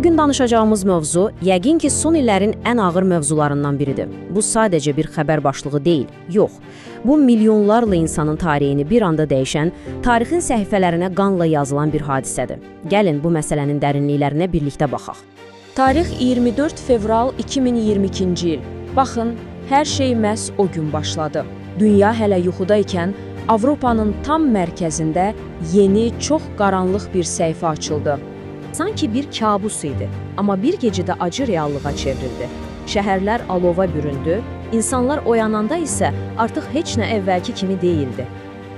Bugün danışacağımız mövzu yəqin ki, son illərin ən ağır mövzularından biridir. Bu sadəcə bir xəbər başlığı deyil, yox. Bu milyonlarla insanın tarixini bir anda dəyişən, tarixin səhifələrinə qanla yazılan bir hadisədir. Gəlin bu məsələnin dərinliklərinə birlikdə baxaq. Tarix 24 fevral 2022-ci il. Baxın, hər şey məhz o gün başladı. Dünya hələ yuxudaykən Avropanın tam mərkəzində yeni, çox qaranlıq bir səhifə açıldı. Sanki bir kabus idi, amma bir gecədə acı reallığa çevrildi. Şəhərlər alova büründü, insanlar oyananda isə artıq heç nə əvvəlki kimi deyildi.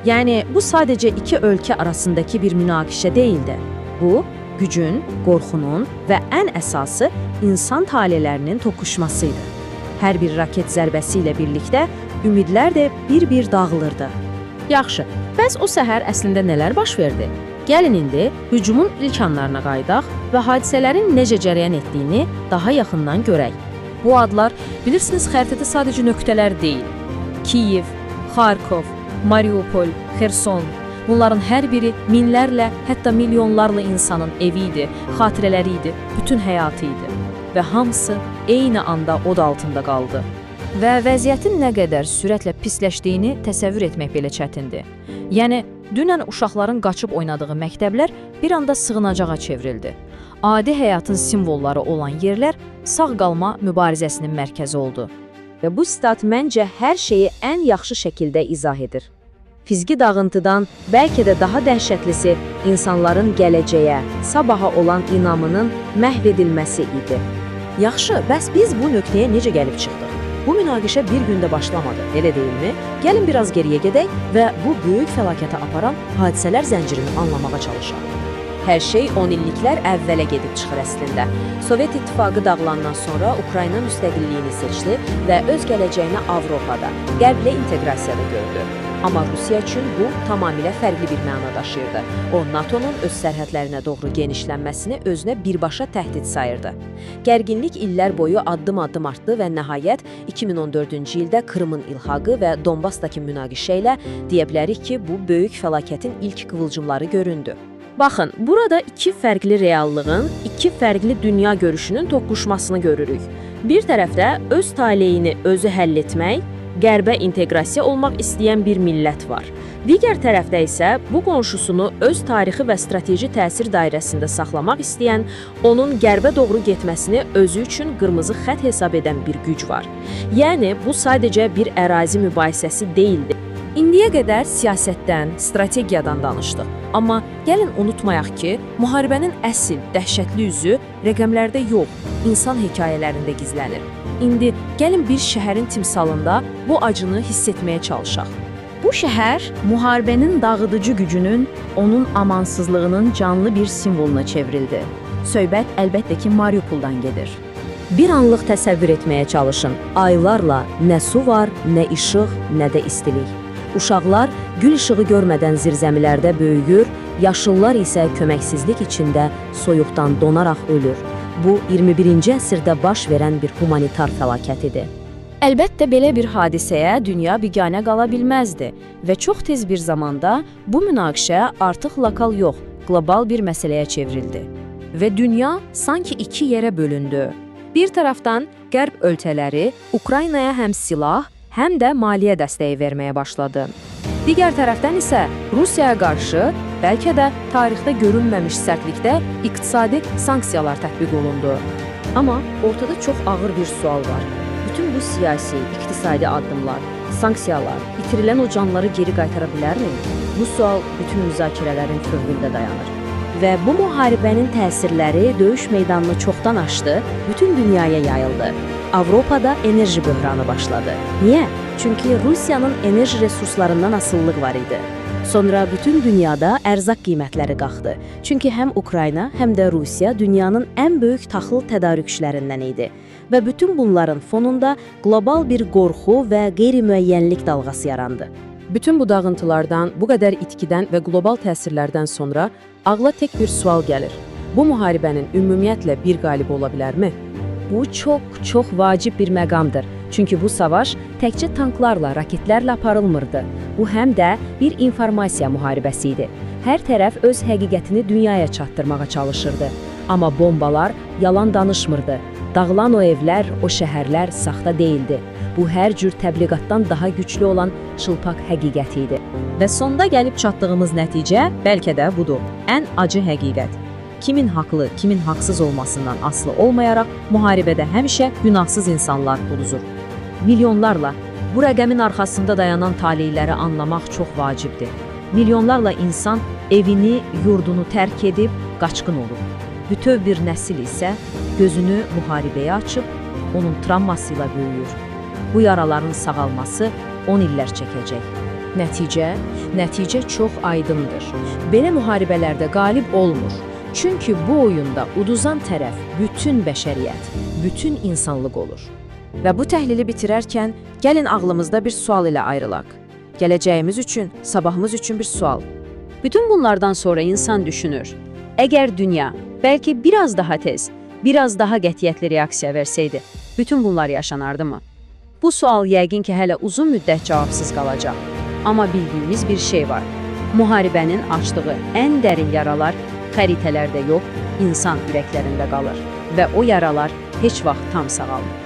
Yəni, bu sadəcə iki ölkə arasındakı bir münaqişə deyildi. Bu, gücün, qorxunun və ən əsası insan talelərinin toqquşmasıydı. Hər bir raket zərbəsi ilə birlikdə ümidlər də bir-bir dağılırdı. Yaxşı, bəs o səhər əslində nələr baş verdi? Gəlin indi hücumun ilk anlarına qayıdaq və hadisələrin necə cərəyan etdiyini daha yaxından görək. Bu adlar, bilirsiniz, xəritədə sadəcə nöqtələr deyil. Kiyev, Xarkov, Mariupol, Xerson. Bunların hər biri minlərlə, hətta milyonlarla insanın evi idi, xatirələri idi, bütün həyatı idi. Və hamısı eyni anda od altında qaldı. Və vəziyyətin nə qədər sürətlə pisləşdiyini təsəvvür etmək belə çətindir. Yəni, dünən uşaqların qaçıb oynadığı məktəblər bir anda sığınacağa çevrildi. Adi həyatın simvolları olan yerlər sağ qalma mübarizəsinin mərkəzi oldu. Və bu stat məncə hər şeyi ən yaxşı şəkildə izah edir. Fiziki dağıntıdan bəlkə də daha dəhşətlisi insanların gələcəyə, sabaha olan inamının məhv edilməsi idi. Yaxşı, bəs biz bu nöqtəyə necə gəlib çıxdıq? Bu münaqişə bir gündə başlamadı, elə deyilmi? Gəlin biraz geriyə gedək və bu böyük fəlakətə aparan hadisələr zəncirini anlamağa çalışaq. Hər şey 10 illiklər əvvələ gedib çıxır əslində. Sovet İttifaqı dağılandan sonra Ukrayna müstəqilliyini seçdi və öz gələcəyini Avropada, qərblə inteqrasiyada gördü. Amma Rusiya üçün bu tamamilə fərqli bir məna daşıyırdı. O, NATO-nun öz sərhədlərinə doğru genişlənməsini özünə birbaşa təhdid sayırdı. Gərginlik illər boyu addım-addım artdı və nəhayət 2014-cü ildə Krımın ilhaqı və Donbasdakı münaqişə ilə deyə bilərik ki, bu böyük fəlakətin ilk qıvılcımları göründü. Baxın, burada iki fərqli reallığın, iki fərqli dünya görüşünün toqquşmasını görürük. Bir tərəfdə öz taleyini özü həll etmək, qərbə inteqrasiya olmaq istəyən bir millət var. Digər tərəfdə isə bu qonşusunu öz tarixi və strateji təsir dairəsində saxlamaq istəyən, onun qərbə doğru getməsini özü üçün qırmızı xətt hesab edən bir güc var. Yəni, bu sadəcə bir ərazi mübahisəsi deyildi. İndiyə qədər siyasətdən, strategiyadan danışdıq. Amma gəlin unutmayaq ki, müharibənin əsl, dəhşətli üzü rəqəmlərdə yox, insan hekayələrində gizlənir. İndi gəlin bir şəhərin timsalında bu acını hiss etməyə çalışaq. Bu şəhər müharibənin dağıdıcı gücünün, onun amansızlığının canlı bir simvoluna çevrildi. Söhbət əlbəttə ki, Mariupoldan gedir. Bir anlıq təsəvvür etməyə çalışın. Aylarla nə su var, nə işıq, nə də istilik. Uşaqlar gün işığı görmədən zirzəmilərdə böyüyür, yaşlılar isə köməksizlik içində soyuqdan donaraq ölür. Bu, 21-ci əsrdə baş verən bir humanitar fəlakət idi. Əlbəttə, belə bir hadisəyə dünya biganə qala bilməzdi və çox tez bir zamanda bu münaqişə artıq lokal yox, qlobal bir məsələyə çevrildi. Və dünya sanki iki yerə bölündü. Bir tərəfdən qərb ölkələri Ukraynaya həm silah, həm də maliyyə dəstəyi verməyə başladı. Digər tərəfdən isə Rusiyaya qarşı bəlkə də tarixdə görünməmiş sərtlikdə iqtisadi sanksiyalar tətbiq olundu. Amma ortada çox ağır bir sual var. Bütün bu siyasi, iqtisadi addımlar, sanksiyalar itirilən o canları geri qaytara bilərmi? Bu sual bütün müzakirələrin fövqündə dayanır. Və bu müharibənin təsirləri döyüş meydanını çoxdan aşdı, bütün dünyaya yayıldı. Avropada enerji böhranı başladı. Niyə? Çünki Rusiyanın enerji resurslarından asıllıq var idi. Sonra bütün dünyada ərzaq qiymətləri qalxdı. Çünki həm Ukrayna, həm də Rusiya dünyanın ən böyük taxıl tədarükçülərindən idi. Və bütün bunların fonunda qlobal bir qorxu və qeyri-müəyyənlik dalğası yarandı. Bütün bu dağıntılardan, bu qədər itkidən və qlobal təsirlərdən sonra ağla tək bir sual gəlir. Bu müharibənin ümumiyyətlə bir qalibi ola bilərmi? Bu çox vacib bir məqamdır. Çünki bu savaş təkcə tanklarla, raketlərlə aparılmırdı. Bu həm də bir informasiya müharibəsi idi. Hər tərəf öz həqiqətini dünyaya çatdırmağa çalışırdı. Amma bombalar yalan danışmırdı. Dağılan o evlər, o şəhərlər saxta değildi. Bu hər cür təbliğatdan daha güclü olan çılpaq həqiqət idi. Və sonda gəlib çatdığımız nəticə bəlkə də budur. Ən acı həqiqət. Kimin haqlı, kimin haqsız olmasından asılı olmayaraq müharibədə həmişə günahsız insanlar uduzur. Milyonlarla bu rəqəmin arxasında dayanan taleyləri anlamaq çox vacibdir. Milyonlarla insan evini, yurdunu tərk edib qaçqın olur. Bütöv bir nəsil isə gözünü müharibəyə açıb onun travmasıyla böyüyür. Bu yaraların sağalması 10 illər çəkəcək. Nəticə çox aydındır. Belə müharibələrdə qalib olmur. Çünki bu oyunda uduzan tərəf bütün bəşəriyyət, bütün insanlıq olur. Və bu təhlili bitirərkən gəlin ağlımızda bir sual ilə ayrılaq. Gələcəyimiz üçün, sabahımız üçün bir sual. Bütün bunlardan sonra insan düşünür. Əgər dünya bəlkə biraz daha tez, biraz daha qətiyyətli reaksiya versəydi, bütün bunlar yaşanardı mı? Bu sual yəqin ki, hələ uzun müddət cavabsız qalacaq. Amma bildiyimiz bir şey var. Müharibənin açdığı ən dərin yaralar xəritələrdə yox, insan ürəklərində qalır və o yaralar heç vaxt tam sağalmır.